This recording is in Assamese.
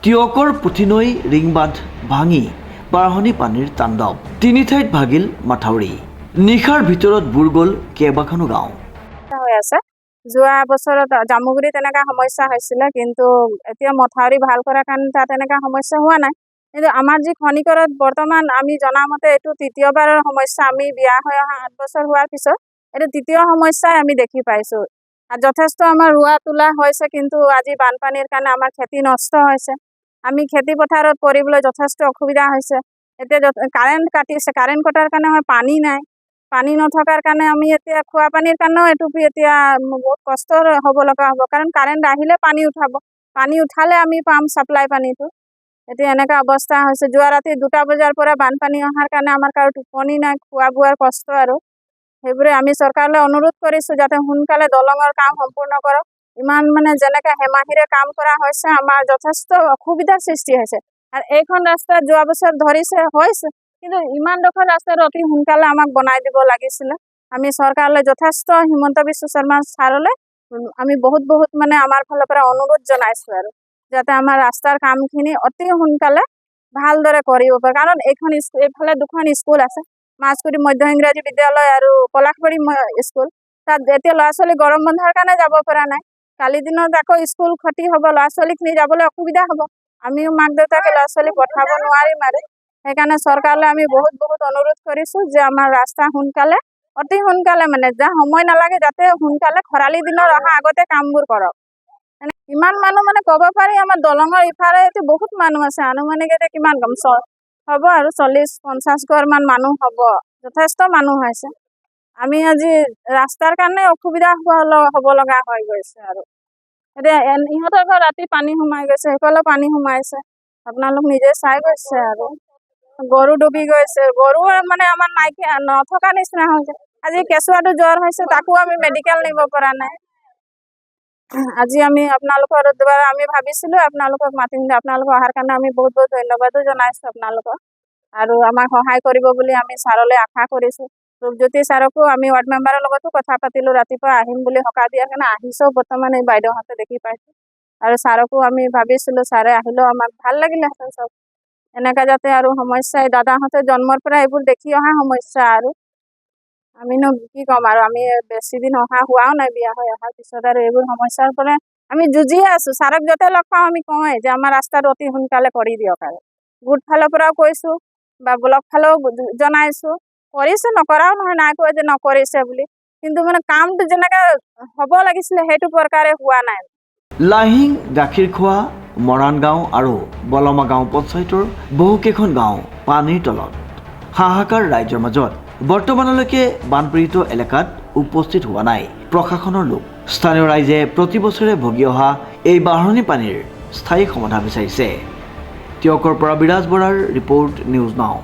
তিয়কৰ পুথিনৈ ৰিংবান্ধ ভাঙি বাঢ়নি পানীৰ তাণ্ডৱ। তিনি ঠাইত ভাগিল মাথাউৰি। নিশাৰ ভিতৰত বুৰ গ'ল কেইবাখনো গাঁও। হৈ আছে যোৱা বছৰত জামুগুৰিত তেনেকা সমস্যা হৈছিলে, কিন্তু এতিয়া মথাউৰি ভাল কৰাৰ কাৰণে তাত তেনেকা সমস্যা হোৱা নাই। কিন্তু আমাৰ যি খনিকৰত বৰ্তমান আমি জনামতে এইটো তৃতীয়বাৰৰ সমস্যা। আমি বিয়া হৈ অহা 8 বছৰ হোৱাৰ পিছত এইটো তৃতীয় সমস্যাই আমি দেখি পাইছোঁ। আৰু যথেষ্ট আমাৰ ৰোৱা তোলা হৈছে, কিন্তু আজি বানপানীৰ কাৰণে আমাৰ খেতি নষ্ট হৈছে। আমি খেতি পথাৰত কৰিবলৈ যথেষ্ট অসুবিধা হৈছে। এতিয়া কাৰেণ্ট কাটিছে, কাৰেণ্ট কটাৰ কাৰণে পানী নাই। পানী নথকাৰ কাৰণে আমি এতিয়া খোৱা পানীৰ কাৰণেও এইটো এতিয়া বহুত কষ্ট হ'ব লগা হ'ব, কাৰণ কাৰেণ্ট আহিলে পানী উঠাব, পানী উঠালে আমি পাম ছাপ্লাই পানীটো। এতিয়া এনেকুৱা অৱস্থা হৈছে। যোৱা ৰাতি 2টা বজাৰ পৰা বানপানী অহাৰ কাৰণে আমাৰ কাৰো টোপনি নাই, খোৱা বোৱাৰ কষ্ট। আৰু সেইবোৰে আমি চৰকাৰলৈ অনুৰোধ কৰিছোঁ যাতে সোনকালে দলঙৰ কাম সম্পূৰ্ণ কৰক। ইমান যেনেকৈ হেমাহিৰে কাম কৰা হৈছে, আমাৰ যথেষ্ট অসুবিধাৰ সৃষ্টি হৈছে। আৰু এইখন ৰাস্তা যোৱা বছৰ হৈছে, কিন্তু ইমান ডোখৰ ৰাস্তাটো অতি সোনকালে আমাক বনাই দিব লাগিছিলে। আমি চৰকাৰলৈ যথেষ্ট হিমন্ত বিশ্ব শৰ্মা ছাৰলৈ আমি বহুত আমাৰ ফালৰ পৰা অনুৰোধ জনাইছোঁ, আৰু যাতে আমাৰ ৰাস্তাৰ কামখিনি অতি সোনকালে ভালদৰে কৰিব পাৰে। কাৰণ এইফালে 2খন স্কুল আছে, মাছকুৰি মধ্য ইংৰাজী বিদ্যালয় আৰু পলাশবাৰী স্কুল। তাত এতিয়া ল'ৰা ছোৱালী গৰম বন্ধৰ কাৰণে যাব পৰা নাই। কালি দিনত আকৌ স্কুল ক্ষতি হ'ব, ল'ৰা ছোৱালীখিনি যাবলৈ অসুবিধা হ'ব। আমিও মাক দেউতাকে ল'ৰা ছোৱালী পঠাব নোৱাৰিম। আৰু সেইকাৰণে চৰকাৰলৈ আমি বহুত অনুৰোধ কৰিছোঁ যে আমাৰ ৰাস্তা সোনকালে, অতি সোনকালে যা সময় নালাগে, যাতে সোনকালে খৰালি দিনৰ অহা আগতে কামবোৰ কৰক। ইমান মানুহ ক'ব পাৰি আমাৰ দলঙৰ ইফালে এতিয়া বহুত মানুহ আছে। আনুমানিক এতিয়া কিমান কম হ'ব আৰু 40-50 ঘৰমান মানুহ হ'ব। যথেষ্ট মানুহ হৈছে। আমি আজি ৰাস্তাৰ কাৰণে অসুবিধা হ'ব লগা হৈ গৈছে। আৰু এতিয়া ইহঁতৰ ঘৰ ৰাতি পানী সোমাই গৈছে, সেইফালেও পানী সোমাইছে, আপোনালোক নিজে চাই গৈছে। আৰু গৰু ডুবি গৈছে, গৰু আমাৰ নাইকিয়া নথকা নিচিনা হৈছে। আজি কেঁচুৱাটো জ্বৰ হৈছে, তাকো আমি মেডিকেল নিব পৰা নাই। আজি আমি আপোনালোকৰ দ্বাৰা আমি ভাবিছিলোঁ আপোনালোকক মাতিম, আপোনালোক অহাৰ কাৰণে আমি বহুত ধন্যবাদো জনাইছোঁ আপোনালোকক। আৰু আমাক সহায় কৰিব বুলি আমি ছাৰলৈ আশা কৰিছোঁ। ৰূপজ্যোতি ছাৰকো আমি ৱাৰ্ড মেম্বাৰৰ লগতো কথা পাতিলোঁ, ৰাতিপুৱা আহিম বুলি সকাহ দিয়াৰ কাৰণে আহিছেও। বৰ্তমান এই বাইদেউহঁতে দেখি পাইছোঁ। আৰু ছাৰকো আমি ভাবিছিলোঁ ছাৰে আহিলেও আমাক ভাল লাগিলেহেঁতেন। চব এনেকুৱা যাতে আৰু সমস্যা, দাদাহঁতে জন্মৰ পৰা এইবোৰ দেখি অহা সমস্যা। আৰু আমিনো কি ক'ম, আৰু আমি বেছি দিন হোৱাও নাই, বিয়া হৈ অহাৰ পিছত আৰু এইবোৰ সমস্যাৰ পৰা আমি যুঁজিয়ে আছোঁ। ছাৰক য'তে লগ পাওঁ আমি কওঁৱেই যে আমাৰ ৰাস্তাটো অতি সোনকালে কৰি দিয়ক। আৰু গোট ফালৰ পৰাও কৈছোঁ বা ব্লক ফালেও জনাইছোঁ, কৰিছে, নকৰাও নহয়, নাই কোৱা যে নকৰিছে বুলি, কিন্তু কামটো যেনেকৈ হ'ব লাগিছিলে সেইটো প্ৰকাৰে হোৱা নাই। লাহিং, গাখীৰখোৱা, মৰাণ গাঁও আৰু বলমা গাঁও পঞ্চায়তৰ বহুকেইখন গাঁও পানীৰ তলত। হাহাকাৰ ৰাইজৰ মাজত। বৰ্তমানলৈকে বানপীড়িত এলেকাত উপস্থিত হোৱা নাই প্ৰশাসনৰ লোক। স্থানীয় ৰাইজে প্ৰতি বছৰে ভুগি অহা এই বাঢ়নি পানীৰ স্থায়ী সমাধান বিচাৰিছে। তিয়কৰ পৰা বিৰাজ বৰাৰ ৰিপৰ্ট, নিউজ নাও।